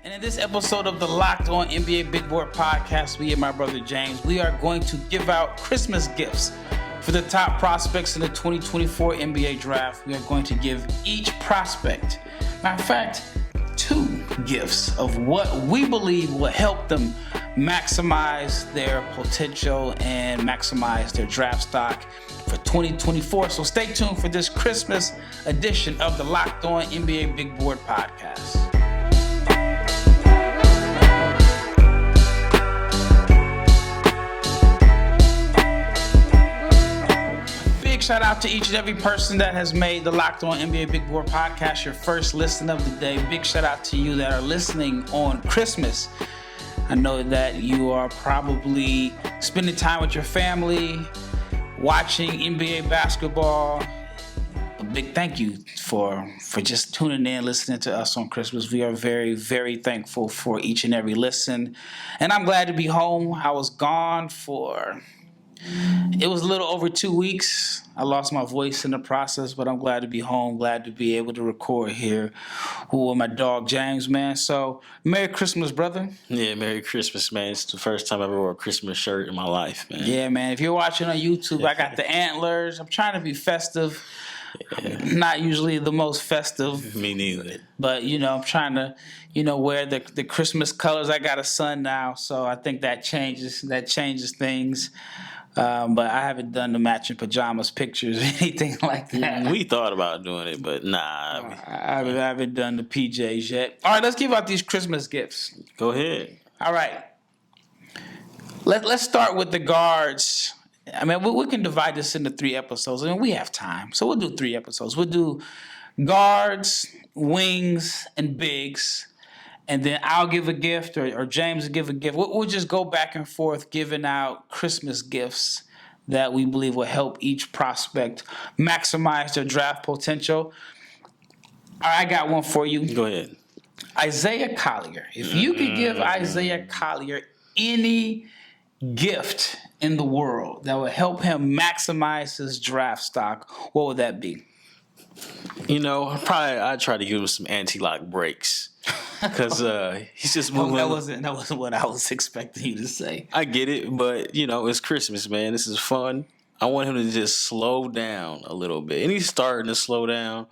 And in this episode of the Locked On NBA Big Board Podcast, me and my brother James, we are going to give out Christmas gifts for the top prospects in the 2024 NBA Draft. We are going to give each prospect, matter of fact, 2 gifts of what we believe will help them maximize their potential and maximize their draft stock for 2024. So stay tuned for this Christmas edition of the Locked On NBA Big Board Podcast. Shout out to each and every person that has made the Locked On NBA Big Board Podcast your first listen of the day. Big shout out to you that are listening on Christmas. I know that you are probably spending time with your family, watching NBA basketball. A big thank you for just tuning in, listening to us on Christmas. We are very, very thankful for each and every listen. And I'm glad to be home. I was gone it was a little over 2 weeks. I lost my voice in the process, but I'm glad to be home, glad to be able to record here with my dog James, man. So, Merry Christmas, brother. Yeah, Merry Christmas, man. It's the first time I ever wore a Christmas shirt in my life, man. Yeah, man. If you're watching on YouTube, I got the antlers. I'm trying to be festive. Yeah. Not usually the most festive. Me neither. But, I'm trying to, wear the Christmas colors. I got a son now, so I think that changes things. But I haven't done the matching pajamas pictures or anything like that. We thought about doing it, but nah. I haven't done the PJs yet. All right, let's give out these Christmas gifts. Go ahead. All right. Let's start with the guards. I mean, we can divide this into 3 episodes. I mean, we have time. So we'll do 3 episodes. We'll do guards, wings, and bigs. And then I'll give a gift or James will give a gift. We'll just go back and forth giving out Christmas gifts that we believe will help each prospect maximize their draft potential. All right, I got one for you. Go ahead. Isaiah Collier. If you could give Isaiah Collier any gift in the world that would help him maximize his draft stock, what would that be? I'd try to give him some anti-lock breaks. Because he's just moving. That wasn't what I was expecting you to say. I get it, but, it's Christmas, man. This is fun. I want him to just slow down a little bit. And he's starting to slow down.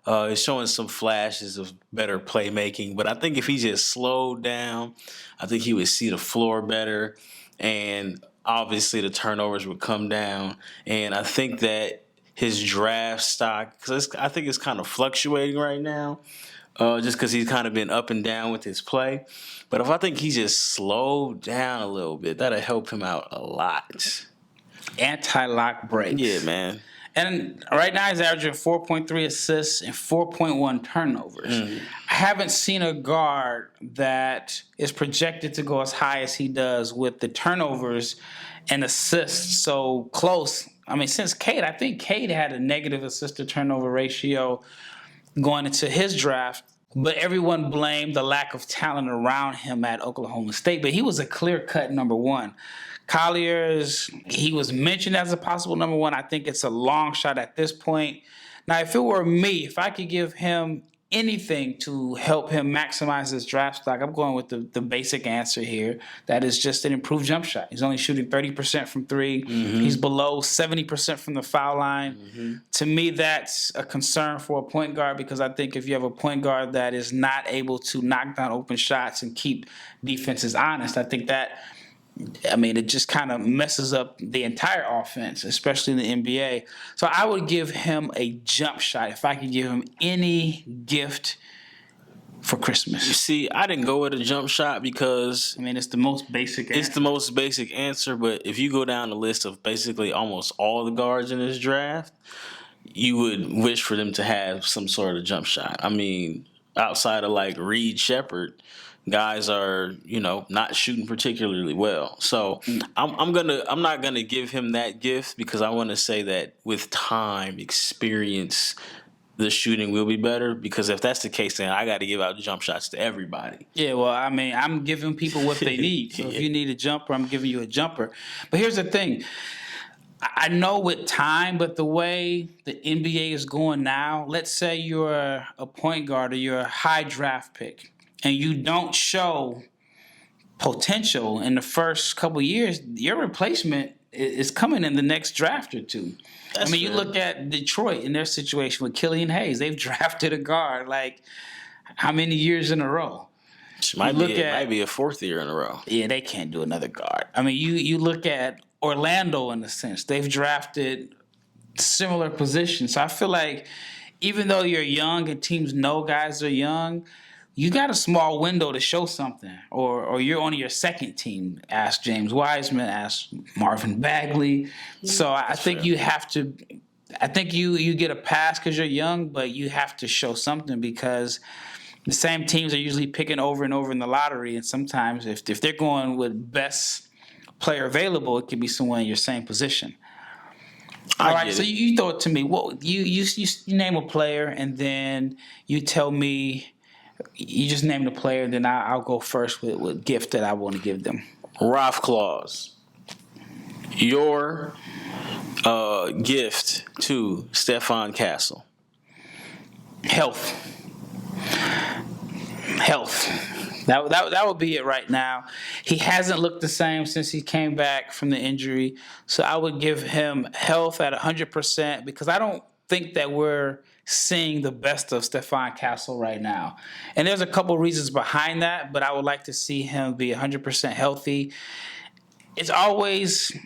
He's showing some flashes of better playmaking. But I think if he just slowed down, I think he would see the floor better. And obviously the turnovers would come down. And I think that his draft stock, because I think it's kind of fluctuating right now. Just because he's kind of been up and down with his play. But if I think he just slowed down a little bit, that'll help him out a lot. Anti-lock breaks. Yeah, man. And right now he's averaging 4.3 assists and 4.1 turnovers. I haven't seen a guard that is projected to go as high as he does with the turnovers and assists so close. I mean, since Cade, I think Cade had a negative assist-to-turnover ratio going into his draft, but everyone blamed the lack of talent around him at Oklahoma State. But he was a clear-cut number one. Collier, he was mentioned as a possible number one. I think it's a long shot at this point. Now, if it were me, if I could give him anything to help him maximize his draft stock, I'm going with the basic answer here. That is just an improved jump shot. He's only shooting 30% from 3. He's below 70% from the foul line. To me, that's a concern for a point guard because I think if you have a point guard that is not able to knock down open shots and keep defenses honest, I think it just kind of messes up the entire offense, especially in the NBA. So I would give him a jump shot if I could give him any gift for Christmas. You see, I didn't go with a jump shot because it's the most basic answer. It's the most basic answer, but if you go down the list of basically almost all the guards in this draft, you would wish for them to have some sort of jump shot. I mean, outside of like Reed Shepherd, guys are, not shooting particularly well. So I'm not gonna give him that gift because I want to say that with time, experience, the shooting will be better. Because if that's the case, then I got to give out jump shots to everybody. Yeah, well, I'm giving people what they need. So if you need a jumper, I'm giving you a jumper. But here's the thing. I know with time, but the way the NBA is going now, let's say you're a point guard or you're a high draft pick, and you don't show potential in the first couple of years, your replacement is coming in the next draft or two. That's I mean, you fair. look at Detroit in their situation with Killian Hayes. They've drafted a guard like how many years in a row? Might be a fourth year in a row. Yeah, they can't do another guard. I mean, you look at Orlando in a sense. They've drafted similar positions. So I feel like even though you're young and teams know guys are young, you got a small window to show something. Or you're on your second team. Ask James Wiseman, ask Marvin Bagley. So I think fair. you have to – I think you get a pass because you're young, but you have to show something because the same teams are usually picking over and over in the lottery. And sometimes if they're going with best player available, it could be someone in your same position. All right, so you throw it to me. Well, you name a player, and then you tell me you just name the player, and then I'll go first with what gift that I want to give them. Ralph Claus, your gift to Stefon Castle. Health. That would be it right now. He hasn't looked the same since he came back from the injury. So I would give him health at 100% because I don't think that we're seeing the best of Stefon Castle right now. And there's a couple reasons behind that, but I would like to see him be 100% healthy. It's always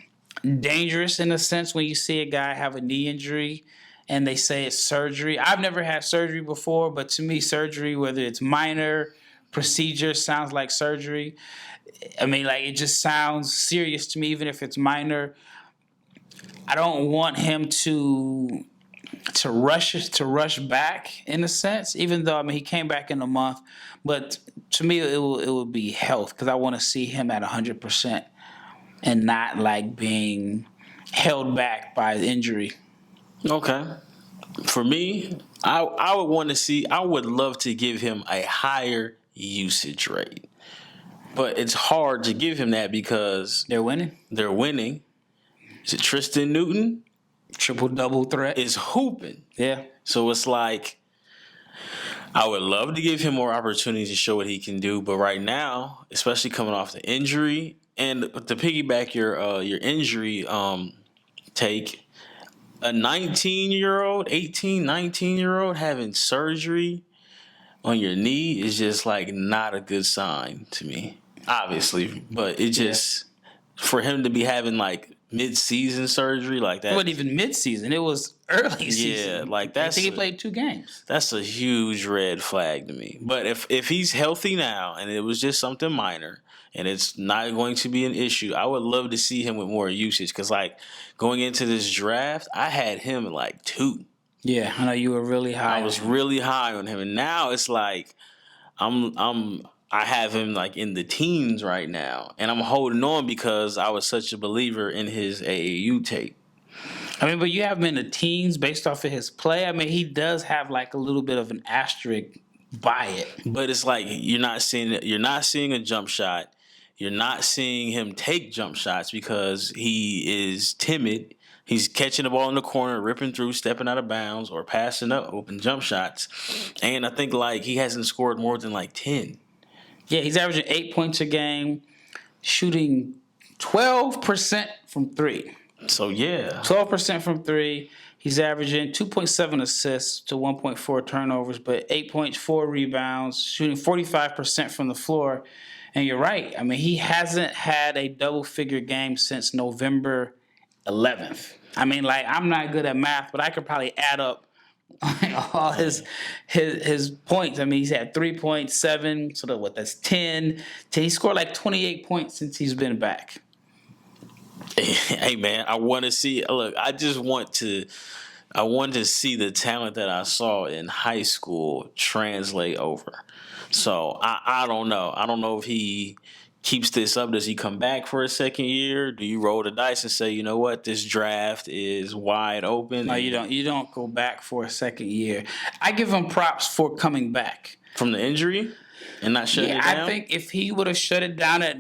dangerous in a sense when you see a guy have a knee injury and they say it's surgery. I've never had surgery before, but to me, surgery, whether it's minor procedure, sounds like surgery. I mean, like, it just sounds serious to me, even if it's minor. I don't want him to rush back in a sense, even though, I mean, he came back in a month. But to me, it will be health because I want to see him at 100% and not like being held back by the injury. Okay. For me, I would love to give him a higher usage rate. But it's hard to give him that because They're winning. Is it Tristan Newton? Triple-double threat. Is hooping. Yeah. So it's like, I would love to give him more opportunities to show what he can do. But right now, especially coming off the injury, and to piggyback your injury take, a 19-year-old, 18, 19-year-old having surgery on your knee is just like not a good sign to me, obviously. But it just, for him to be having like mid-season surgery like that. It wasn't even mid-season. It was early season. Yeah, like I think he played 2 games. That's a huge red flag to me. But if he's healthy now and it was just something minor and it's not going to be an issue, I would love to see him with more usage because, like, going into this draft, I had him at like 2. Yeah, I know you were really high. I was really high on him, and now it's like I have him like in the teens right now, and I'm holding on because I was such a believer in his AAU tape. I mean, but you have him in the teens based off of his play. I mean, he does have like a little bit of an asterisk by it. But it's like you're not seeing a jump shot. You're not seeing him take jump shots because he is timid. He's catching the ball in the corner, ripping through, stepping out of bounds, or passing up open jump shots. And I think like he hasn't scored more than like 10. Yeah, he's averaging 8 points a game, shooting 12% from 3. So, yeah. 12% from 3. He's averaging 2.7 assists to 1.4 turnovers, but 8 points, 4 rebounds, shooting 45% from the floor. And you're right. I mean, he hasn't had a double-figure game since November 11th. I mean, like, I'm not good at math, but I could probably add up all his points. I mean, he's had 3.7, so that's 10. He scored like 28 points since he's been back. Hey, man, I want to see. Look, I want to see the talent that I saw in high school translate over. So I don't know. I don't know if he keeps this up. Does he come back for a second year? Do you roll the dice and say, you know what, this draft is wide open? No, you don't. You don't go back for a second year. I give him props for coming back from the injury and not shutting it down. I think if he would have shut it down at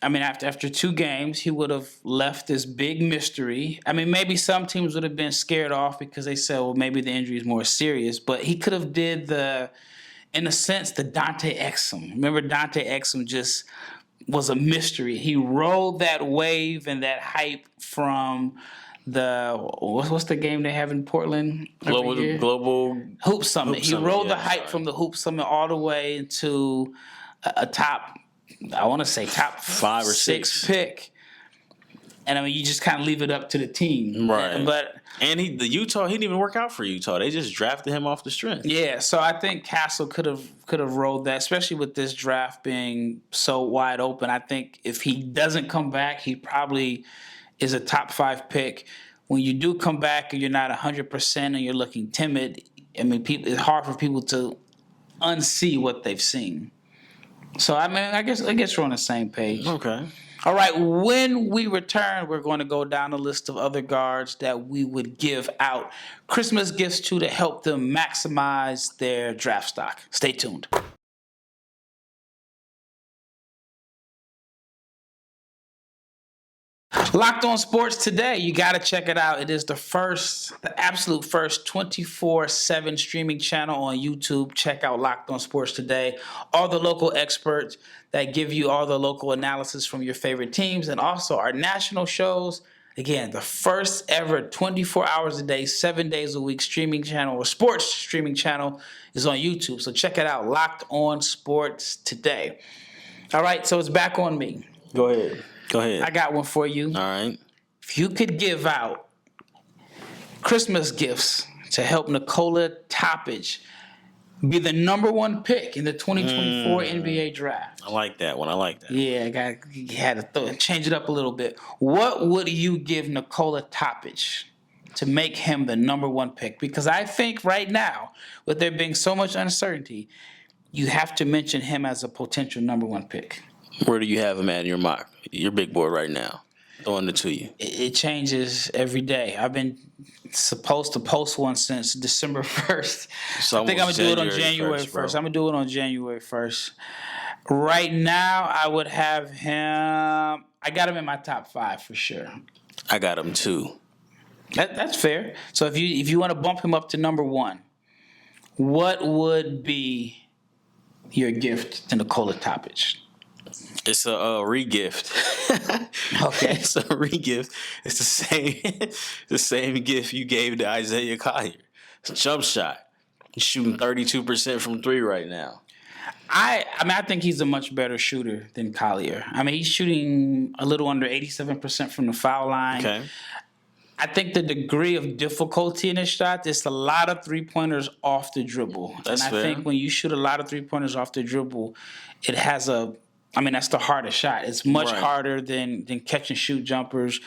after 2 games, he would have left this big mystery. I mean, maybe some teams would have been scared off because they said, well, maybe the injury is more serious. But he could have did the in a sense, the Dante Exum. Remember, Dante Exum just was a mystery. He rode that wave and that hype from the what's the game they have in Portland? Global Hoop Summit. He rode the hype sorry. from the Hoop Summit all the way into a top, I want to say top 5 or 6 pick. And I mean, you just kind of leave it up to the team, right? But he didn't even work out for Utah. They just drafted him off the strength. Yeah, so I think Castle could have rolled that, especially with this draft being so wide open. I think if he doesn't come back, he probably is a top 5 pick. When you do come back and you're not 100% and you're looking timid, I mean, it's hard for people to unsee what they've seen. So I mean, I guess we're on the same page. Okay. All right, when we return, we're going to go down a list of other guards that we would give out Christmas gifts to help them maximize their draft stock. Stay tuned. Locked On Sports Today, you got to check it out. It is the absolute first 24/7 streaming channel on YouTube. Check out Locked On Sports Today. All the local experts that give you all the local analysis from your favorite teams, and also our national shows. Again, the first ever 24 hours a day, 7 days a week streaming channel or sports streaming channel is on YouTube. So check it out, Locked On Sports Today. All right, so it's back on me. Go ahead. I got one for you. All right. If you could give out Christmas gifts to help Nikola Topic be the number 1 pick in the 2024 NBA draft. I like that one. Yeah, you had to change it up a little bit. What would you give Nikola Topic to make him the number 1 pick? Because I think right now, with there being so much uncertainty, you have to mention him as a potential number 1 pick. Where do you have him at in your mock? Your big board right now. Throwing it to you. It changes every day. I've been supposed to post one since December 1st. I think I'm going to do it on January 1st. I'm going to do it on January 1st. Right now, I would have him. I got him in my top 5 for sure. I got him too. That's fair. So if you want to bump him up to number 1, what would be your gift to Nikola Topic? It's a re-gift. Okay. It's a re-gift. It's the same gift you gave to Isaiah Collier. It's a jump shot. He's shooting 32% from 3 right now. I think he's a much better shooter than Collier. I mean, he's shooting a little under 87% from the foul line. Okay. I think the degree of difficulty in his shot, it's a lot of 3-pointers off the dribble. That's fair. I think when you shoot a lot of 3-pointers off the dribble, it has that's the hardest shot. It's much harder than catch and shoot jumpers.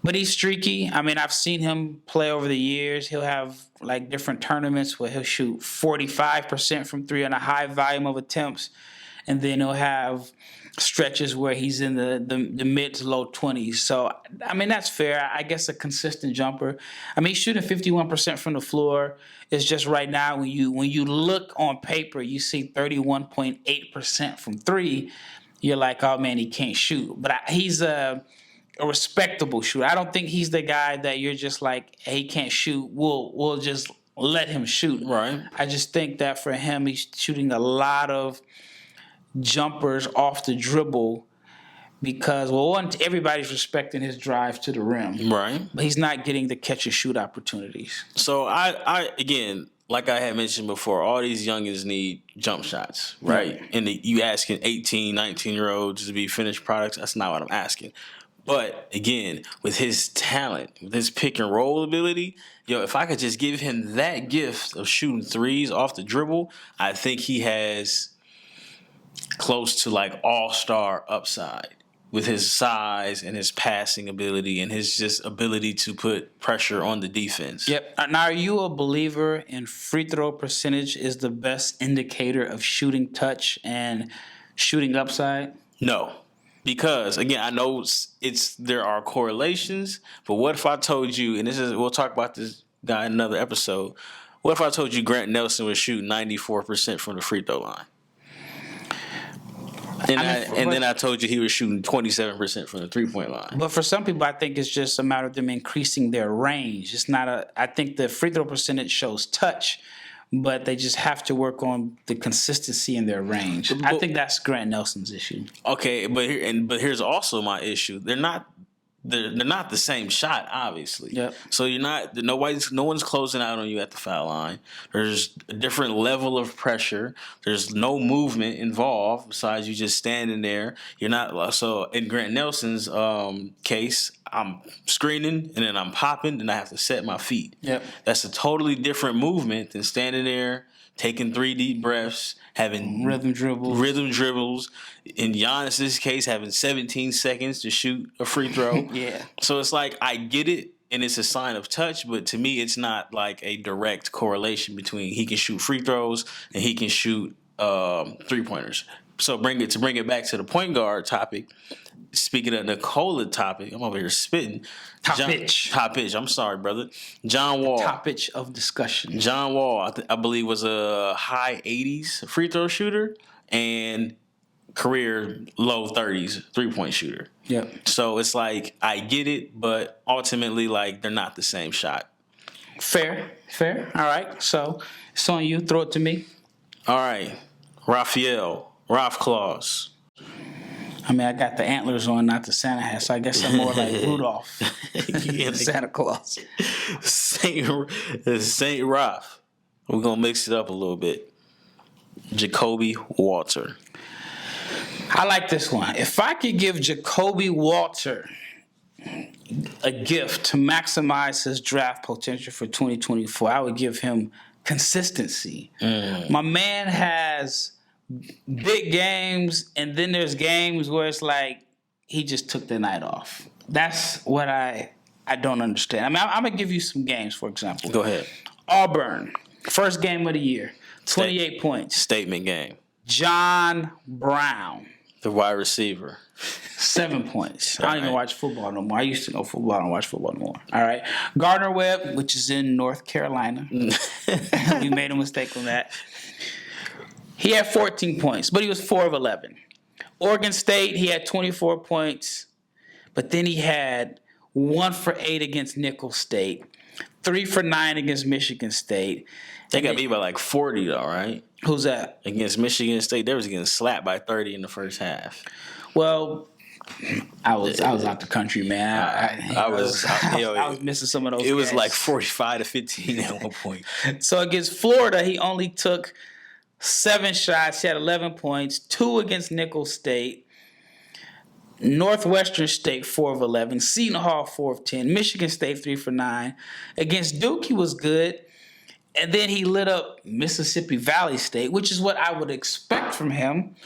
But he's streaky. I mean, I've seen him play over the years. He'll have like different tournaments where he'll shoot 45% from 3 on a high volume of attempts. And then he'll have stretches where he's in the mid to low 20s. So, I mean, that's fair. I guess a consistent jumper. I mean, he's shooting 51% from the floor. It's just right now when you look on paper, you see 31.8% from 3. You're like, oh, man, he can't shoot. But he's a respectable shooter. I don't think he's the guy that you're just like, hey, he can't shoot. We'll just let him shoot. Right. I just think that for him, he's shooting a lot of jumpers off the dribble because, everybody's respecting his drive to the rim. Right. But he's not getting the catch and shoot opportunities. So, I again, like I had mentioned before, all these youngins need jump shots, right? And you asking 18, 19-year-olds to be finished products, that's not what I'm asking. But, again, with his talent, with his pick and roll ability, if I could just give him that gift of shooting threes off the dribble, I think he has close to like all-star upside with his size and his passing ability and his just ability to put pressure on the defense. Yep. Now, are you a believer in free throw percentage is the best indicator of shooting touch and shooting upside? No. Because, again, I know there are correlations, but what if I told you, and we'll talk about this guy in another episode, what if I told you Grant Nelson was shooting 94% from the free throw line? And then I told you he was shooting 27% from the 3-point line. But for some people, I think it's just a matter of them increasing their range. It's not I think the free throw percentage shows touch but they just have to work on the consistency in their range. I think that's Grant Nelson's issue. Okay, but here's also my issue. They're not the same shot, obviously. Yep. So no one's closing out on you at the foul line. There's a different level of pressure. There's no movement involved besides you just standing there. You're not. So in Grant Nelson's case, I'm screening and then I'm popping and I have to set my feet. Yep. That's a totally different movement than standing there, taking 3 deep breaths, having Rhythm dribbles. In Giannis's case, having 17 seconds to shoot a free throw. Yeah. So it's like, I get it, and it's a sign of touch, but to me, it's not like a direct correlation between he can shoot free throws and he can shoot 3-pointers. So bring it back to the point guard topic. Speaking of Nikola Topic, I'm over here spitting. Topic. I'm sorry, brother. John Wall. Topic of discussion. John Wall, I believe, was a high 80s free throw shooter and career low 30s 3-point shooter. Yep. So it's like, I get it, but ultimately, like, they're not the same shot. Fair. All right. So it's on you. Throw it to me. All right. Ralph Claus. I mean, I got the antlers on, not the Santa hat, so I guess I'm more like Rudolph than Santa Claus. Saint Ralph. We're going to mix it up a little bit. Jacobe Walter. I like this one. If I could give Jacobe Walter a gift to maximize his draft potential for 2024, I would give him consistency. My man has big games, and then there's games where it's like he just took the night off. That's what I don't understand. I mean, I'm going to give you some games, for example. Go ahead. Auburn, first game of the year, 28 points. Statement game. John Brown. The wide receiver. 7 points. I don't even watch football no more. I used to know football. I don't watch football no more. All right. Gardner Webb, which is in North Carolina. We made a mistake on that. He had 14 points, but he was 4 of 11. Oregon State, he had 24 points, but then he had 1 for 8 against Nickel State, 3 for 9 against Michigan State. They got beat by like 40 though, right? Who's that? Against Michigan State, they was getting slapped by 30 in the first half. Well, I was out the country, man. I was missing some of those. It was like 45-15 at one point. So against Florida, he only took 7 shots. He had 11 points, 2 against Nickel State. Northwestern State, 4 of 11. Seton Hall, 4 of 10. Michigan State, 3 for 9. Against Duke, he was good. And then he lit up Mississippi Valley State, which is what I would expect from him,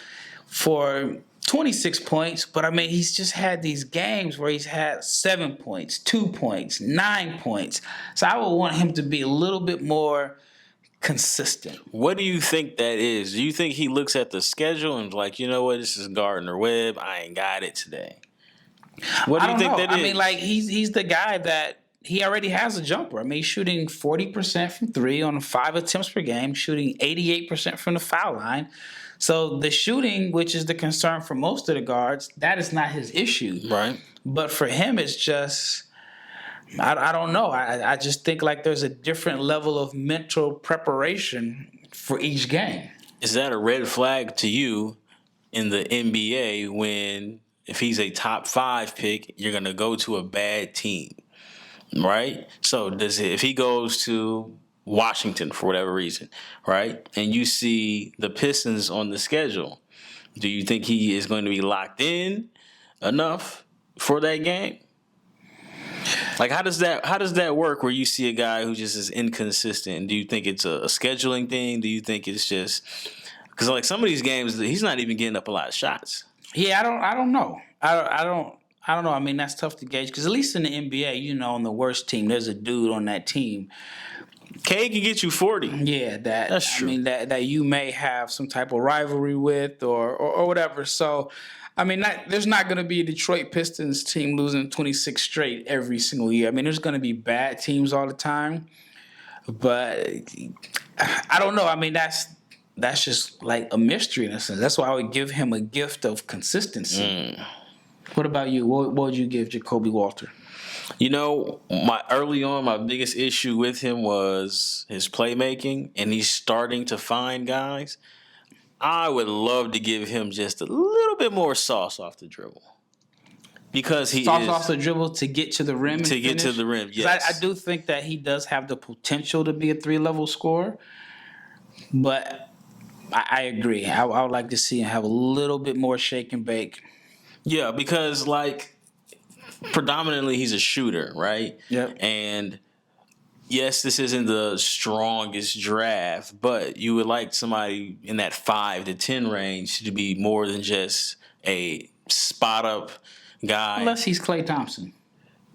for 26 points. But, I mean, he's just had these games where he's had 7 points, 2 points, 9 points. So I would want him to be a little bit more consistent. What do you think that is? Do you think he looks at the schedule and like, you know what, this is Gardner Webb, I ain't got it today? What do you think that is? I mean, like, he's the guy that he already has a jumper. I mean, he's shooting 40% from 3 on 5 attempts per game, shooting 88% from the foul line. So the shooting, which is the concern for most of the guards, that is not his issue. Right. But for him, it's just, I don't know. I just think like there's a different level of mental preparation for each game. Is that a red flag to you in the NBA when, if he's a top 5 pick, you're going to go to a bad team, right? So if he goes to Washington for whatever reason, right, and you see the Pistons on the schedule, do you think he is going to be locked in enough for that game? Like, how does that work where you see a guy who just is inconsistent? Do you think it's a scheduling thing? Do you think it's just because like some of these games he's not even getting up a lot of shots? Yeah, I don't know. I don't know. I mean, that's tough to gauge because at least in the NBA, you know, on the worst team, there's a dude on that team. K can get you 40. Yeah, that's true. I mean, that you may have some type of rivalry with or whatever. So, I mean, there's not going to be a Detroit Pistons team losing 26 straight every single year. I mean, there's going to be bad teams all the time. But I don't know. I mean, that's just like a mystery in a sense. That's why I would give him a gift of consistency. What about you? What would you give Jacobe Walter? My biggest issue with him was his playmaking, and he's starting to find guys. I would love to give him just a little bit more sauce off the dribble. Because he sauce is off the dribble to get to the rim. To get to the rim, yes. I do think that he does have the potential to be a 3-level scorer, but I agree. I would like to see him have a little bit more shake and bake. Yeah, because predominantly he's a shooter, right? Yep. And yes, this isn't the strongest draft, but you would like somebody in that 5 to 10 range to be more than just a spot up guy. Unless he's Klay Thompson.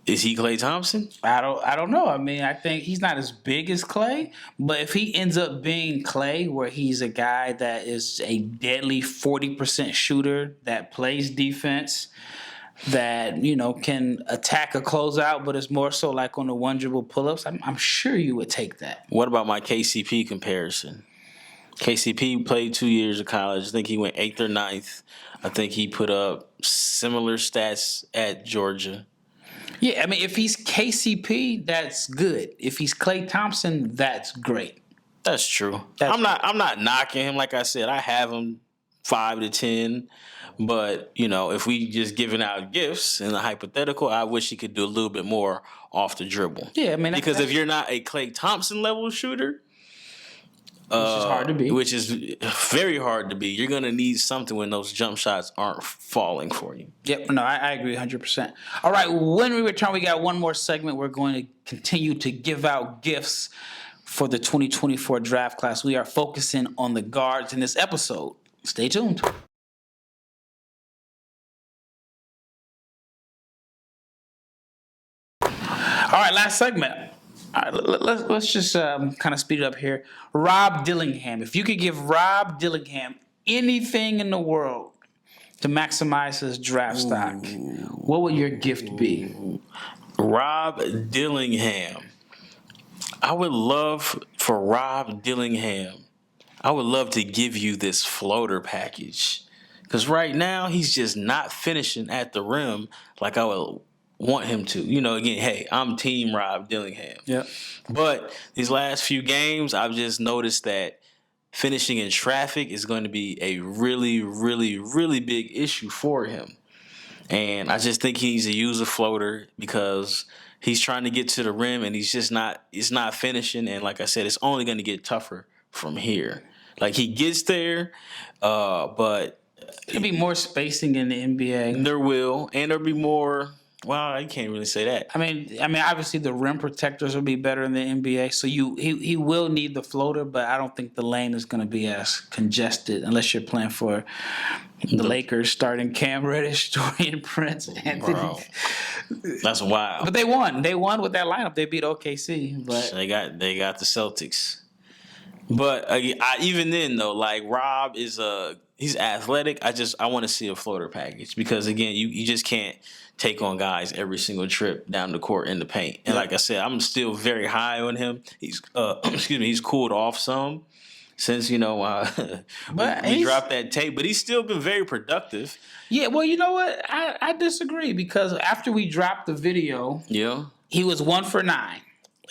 Is he Klay Thompson? I don't know. I mean, I think he's not as big as Klay, but if he ends up being Klay, where he's a guy that is a deadly 40% shooter that plays defense, that can attack a closeout, but it's more so like on the one dribble pull-ups, I'm sure you would take that. What about my KCP comparison? KCP played 2 years of college. I think he went 8th or 9th. I think he put up similar stats at Georgia. Yeah, I mean, if he's KCP, that's good. If he's Klay Thompson, that's great. That's true. I'm not knocking him. Like I said, I have him 5 to 10. But, if we just giving out gifts in the hypothetical, I wish he could do a little bit more off the dribble. Yeah, I mean, because if you're not a Klay Thompson level shooter, which is hard to be. Which is very hard to be. You're going to need something when those jump shots aren't falling for you. Yep. No, I agree 100%. All right. When we return, we got one more segment. We're going to continue to give out gifts for the 2024 draft class. We are focusing on the guards in this episode. Stay tuned. All right. Last segment. All right, let's just kind of speed it up here. Rob Dillingham. If you could give Rob Dillingham anything in the world to maximize his draft stock, what would your gift be? Rob Dillingham. I would love for Rob Dillingham. I would love to give you this floater package. Because right now, he's just not finishing at the rim like I would want him to. Again, hey, I'm team Rob Dillingham. Yep. But these last few games, I've just noticed that finishing in traffic is going to be a really, really, really big issue for him. And I just think he needs to use a floater because he's trying to get to the rim and he's not finishing. And like I said, it's only going to get tougher from here. Like he gets there, but there'll be more spacing in the NBA. There will, and there'll be more. Well, I can't really say that. I mean, obviously the rim protectors will be better in the NBA, so he will need the floater, but I don't think the lane is going to be as congested unless you're playing for the Lakers, starting Cam Reddish, Dorian Prince, Anthony. Bro, that's wild. But they won. They won with that lineup. They beat OKC. But they got the Celtics. But even then, though, like Rob he's athletic. I want to see a floater package because again, you just can't take on guys every single trip down the court in the paint. And like I said, I'm still very high on him. He's he's cooled off some since we dropped that tape, but he's still been very productive. Yeah, well, you know what? I disagree because after we dropped the video, he was 1 for 9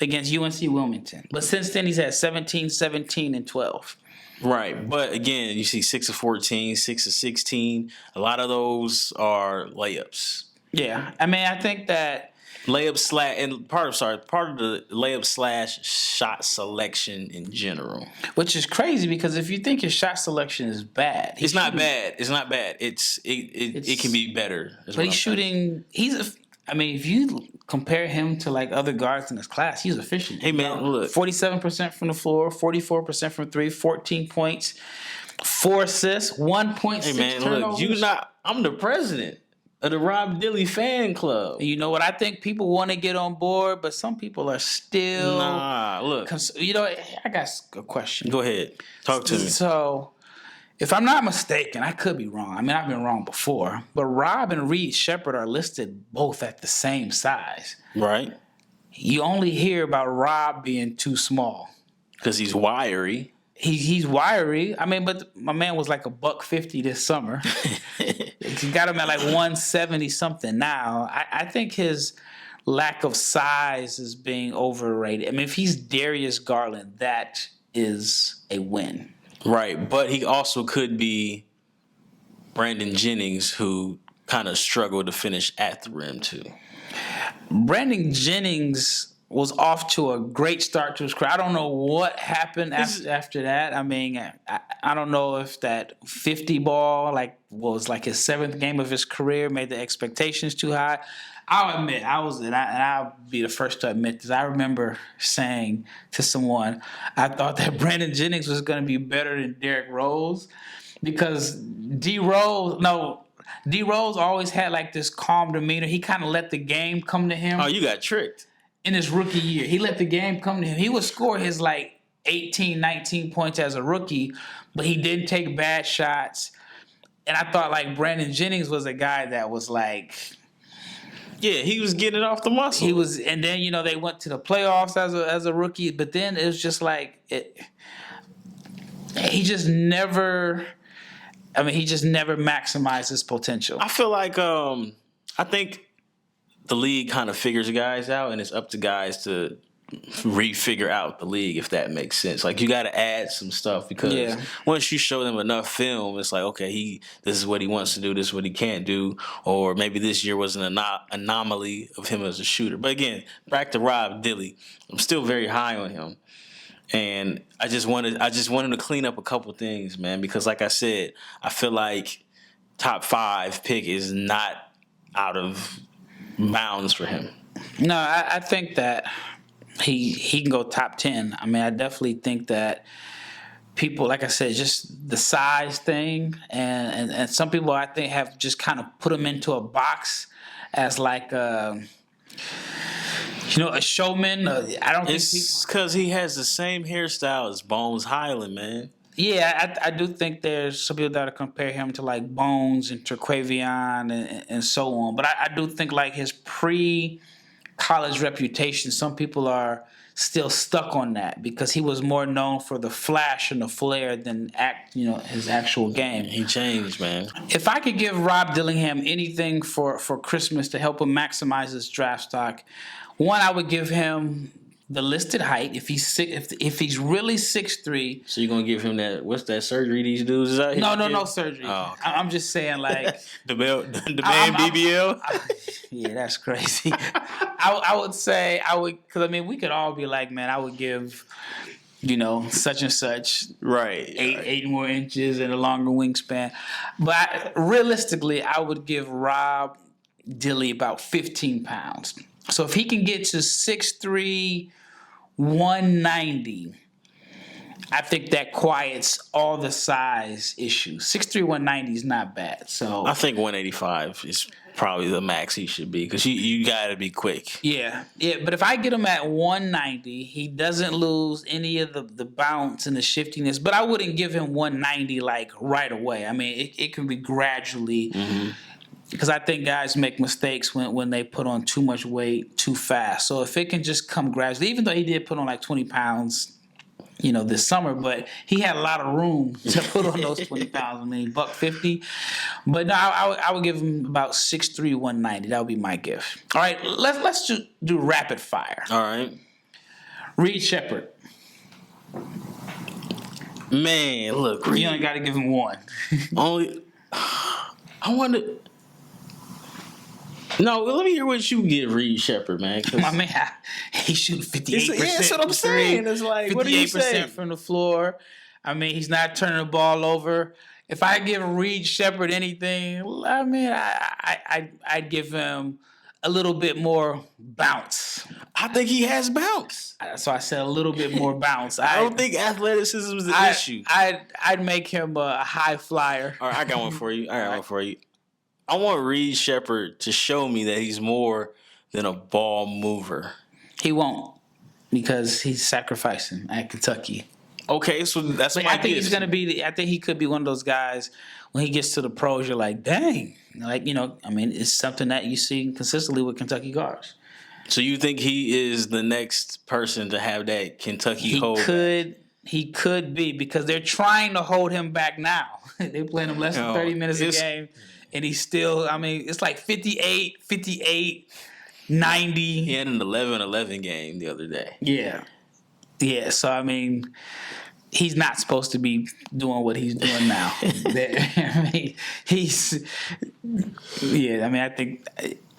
against UNC Wilmington. But since then, he's had 17, 17, and 12. Right, but again, you see 6 of 14, 6 of 16. A lot of those are layups. Yeah, I think that layup slash and part of the layup / shot selection in general, which is crazy because if you think his shot selection is bad, it's not bad. It's not bad. It can be better. But he's shooting. If you compare him to like other guards in his class, he's efficient. Hey man, look, 47% from the floor, 44% from 3, 14 points, 4 assists, 1.6 Hey man, turnovers. look, I'm the president of the Rob Dilly fan club. You know what? I think people want to get on board, but some people are still. Nah, look. I got a question. Go ahead. Talk to me. So, if I'm not mistaken, I could be wrong. I've been wrong before, but Rob and Reed Shepherd are listed both at the same size. Right. You only hear about Rob being too small. Because he's wiry. He's wiry. But my man was like $150 this summer. He got him at like 170 something now. I think his lack of size is being overrated. I mean, if he's Darius Garland, that is a win. Right, but he also could be Brandon Jennings, who kind of struggled to finish at the rim too. Brandon Jennings was off to a great start to his career. I don't know what happened after that. I mean, I don't know if that 50 ball was his 7th game of his career, made the expectations too high. I'll admit, and I'll be the first to admit this. I remember saying to someone, I thought that Brandon Jennings was going to be better than Derrick Rose because D Rose always had this calm demeanor. He kind of let the game come to him. Oh, you got tricked. In his rookie year, he let the game come to him. He would score his 18, 19 points as a rookie, but he didn't take bad shots. And I thought Brandon Jennings was a guy that was yeah, he was getting it off the muscle. He was, and then they went to the playoffs as a rookie, but then it was just he just never maximized his potential. I feel I think the league kind of figures guys out, and it's up to guys to refigure out the league, if that makes sense. You got to add some stuff because once you show them enough film, it's okay, this is what he wants to do, this is what he can't do, or maybe this year was an anomaly of him as a shooter. But again, back to Rob Dilly, I'm still very high on him, and I just wanted to clean up a couple things, man, because like I said, I feel top 5 pick is not out of bounds for him. No, I think that he can go top 10. I mean, I definitely think that people, like I said, just the size thing, and some people I think have just kind of put him into a box as a showman. I don't think it's because he has the same hairstyle as Bones Highland, man. Yeah, I do think there's some people that compare him to Bones and Terquavion and so on. But I do think his pre-college reputation, some people are still stuck on that because he was more known for the flash and the flair than his actual game. He changed, man. If I could give Rob Dillingham anything for Christmas to help him maximize his draft stock, one, I would give him the listed height. If he's really 6'3", so you're gonna give him that? What's that surgery these dudes is out here? No surgery. Oh, okay. I'm just saying the man BBL. Yeah, that's crazy. I would say because we could all be man, I would give such and such right 8 more inches and a longer wingspan, but realistically, I would give Rob Dilly about 15 pounds. So if he can get to 6'3", 190, I think that quiets all the size issues. 6'3", 190 is not bad. So I think 185 is probably the max he should be because you got to be quick. Yeah. But if I get him at 190, he doesn't lose any of the bounce and the shiftiness. But I wouldn't give him 190 right away. I mean, it can be gradually. Mm-hmm. Because I think guys make mistakes when they put on too much weight too fast. So if it can just come gradually, even though he did put on 20 pounds, this summer, but he had a lot of room to put on those 20 pounds. I mean, $150. But no, I would give him about 6'3", 190. That would be my gift. All right, let's do rapid fire. All right. Reed Shepherd. Man, look. You only got to give him one. I wonder. No, let me hear what you give Reed Shepherd, man. My man, he shooting 58%. That's what I'm saying. It's what do you say? 58% from the floor. I mean, he's not turning the ball over. If I give Reed Shepherd anything, I mean, I'd give him a little bit more bounce. I think he has bounce. So I said a little bit more bounce. I don't think athleticism is the issue. I'd make him a high flyer. All right, I got one for you. I want Reed Shepherd to show me that he's more than a ball mover. He won't because he's sacrificing at Kentucky. Okay, so that's my I think he's gonna be. I think he could be one of those guys when he gets to the pros. You're like, dang, it's something that you see consistently with Kentucky guards. So you think he is the next person to have that Kentucky hold? He could be because they're trying to hold him back now. They're playing him less than 30 minutes a game. And he's still, it's 58. 90. He had an 11-11 game the other day. Yeah. Yeah. So, I mean, he's not supposed to be doing what he's doing now. I mean, I think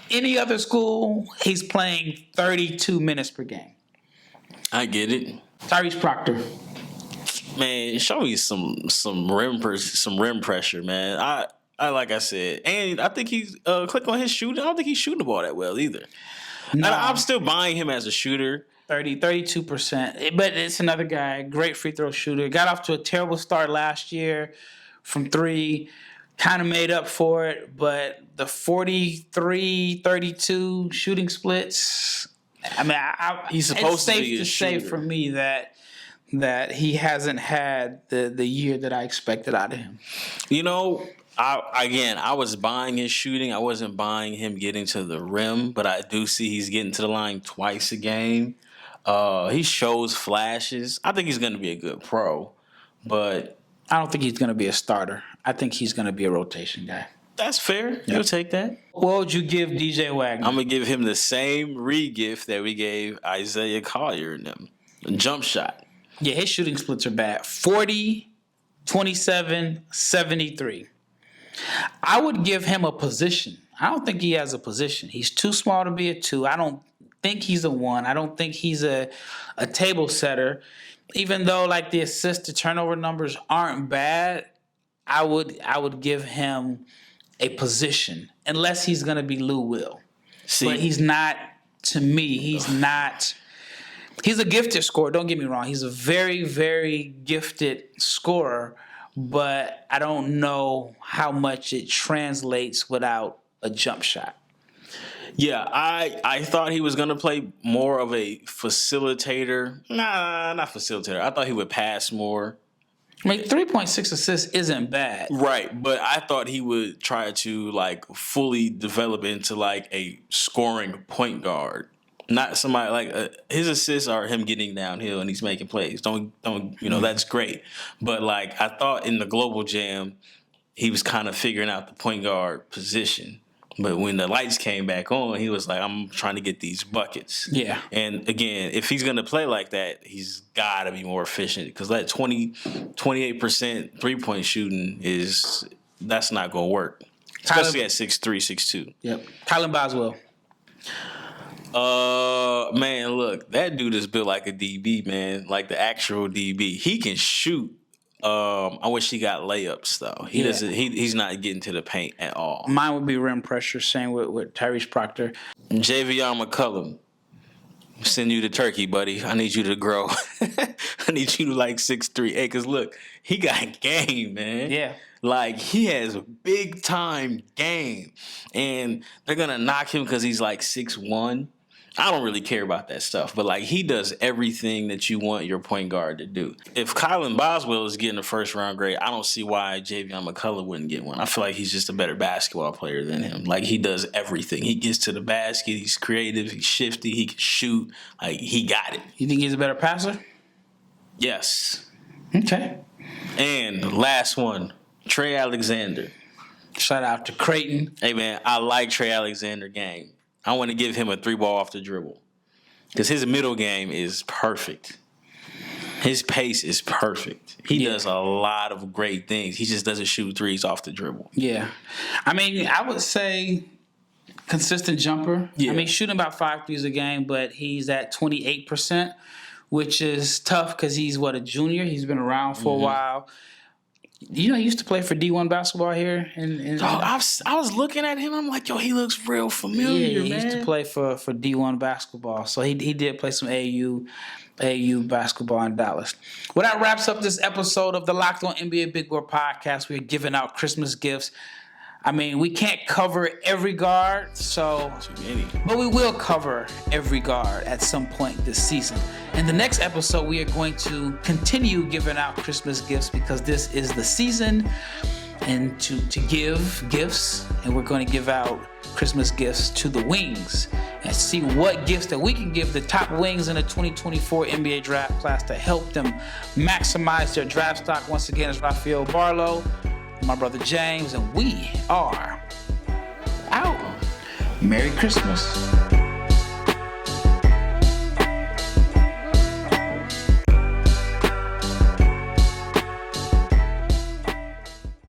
any other school, he's playing 32 minutes per game. I get it. Tyrese Proctor. Man, show me some rim pressure, man. I like I said, and I think he's click on his shooting. I don't think he's shooting the ball that well either. No. I'm still buying him as a shooter. 32%. But it's another guy, great free throw shooter. Got off to a terrible start last year from 3, kind of made up for it. But the 43-32 shooting splits, I mean, he's supposed to be a it's safe to say for me that he hasn't had the year that I expected out of him. You know, I was buying his shooting. I wasn't buying him getting to the rim, but I do see he's getting to the line twice a game. He shows flashes. I think he's going to be a good pro, but I don't think he's going to be a starter. I think he's going to be a rotation guy. That's fair. Yep. You'll take that. What would you give DJ Wagner? I'm going to give him the same re-gift that we gave Isaiah Collier and them. A jump shot. Yeah, his shooting splits are bad. 40, 27, 73. I would give him a position. I don't think he has a position. He's too small to be a 2. I don't think he's a 1. I don't think he's a table setter. Even though like the assist to turnover numbers aren't bad, I would give him a position unless he's going to be Lou Will. See, but he's not. To me, he's not. He's a gifted scorer. Don't get me wrong. He's a very, very gifted scorer, but I don't know how much it translates without a jump shot. Yeah, I thought he was going to play more of a facilitator. Nah, not facilitator. I thought he would pass more. I mean, 3.6 assists isn't bad. Right, but I thought he would try to, like, fully develop into, like, a scoring point guard. Not somebody, like, his assists are him getting downhill and he's making plays. Don't that's great. But, like, I thought in the Global Jam, he was kind of figuring out the point guard position. But when the lights came back on, he was like, I'm trying to get these buckets. Yeah. And again, if he's going to play like that, he's got to be more efficient because that 28% 3-point shooting that's not going to work. Especially at 6'3", 6'2". Yep. Kylan Boswell. Man, look, that dude is built like a DB, man, like the actual DB. He can shoot. I wish he got layups though. He doesn't. He's not getting to the paint at all. Mine would be rim pressure. Same with Tyrese Proctor. Javion McCullum, send you to Turkey, buddy. I need you to grow. I need you to like 6'3". Hey, cause look, he got game, man. Yeah. Like he has a big time game, and they're gonna knock him because he's like 6'1". I don't really care about that stuff, but like he does everything that you want your point guard to do. If Kylan Boswell is getting a first round grade, I don't see why Javion McCullum wouldn't get one. I feel like he's just a better basketball player than him. Like he does everything. He gets to the basket. He's creative. He's shifty. He can shoot. Like he got it. You think he's a better passer? Yes. Okay. And last one, Trey Alexander. Shout out to Creighton. Hey man, I like Trey Alexander game. I want to give him a 3-ball off the dribble because his middle game is perfect. His pace is perfect. He does a lot of great things. He just doesn't shoot threes off the dribble. Yeah. I mean, I would say consistent jumper. Yeah. I mean, shooting about 5 threes a game, but he's at 28%, which is tough because he's, a junior? He's been around for a while. You know, he used to play for D1 basketball here. I was looking at him. I'm like, yo, he looks real familiar, man. He used to play for D1 basketball. So he did play some AAU basketball in Dallas. Well, that wraps up this episode of the Locked On NBA Big Board Podcast. We're giving out Christmas gifts. I mean, we can't cover every guard, but we will cover every guard at some point this season. In the next episode, we are going to continue giving out Christmas gifts because this is the season and to give gifts, and we're going to give out Christmas gifts to the wings and see what gifts that we can give the top wings in the 2024 NBA draft class to help them maximize their draft stock. Once again, it's Rafael Barlowe, my brother James, and we are out. Merry Christmas.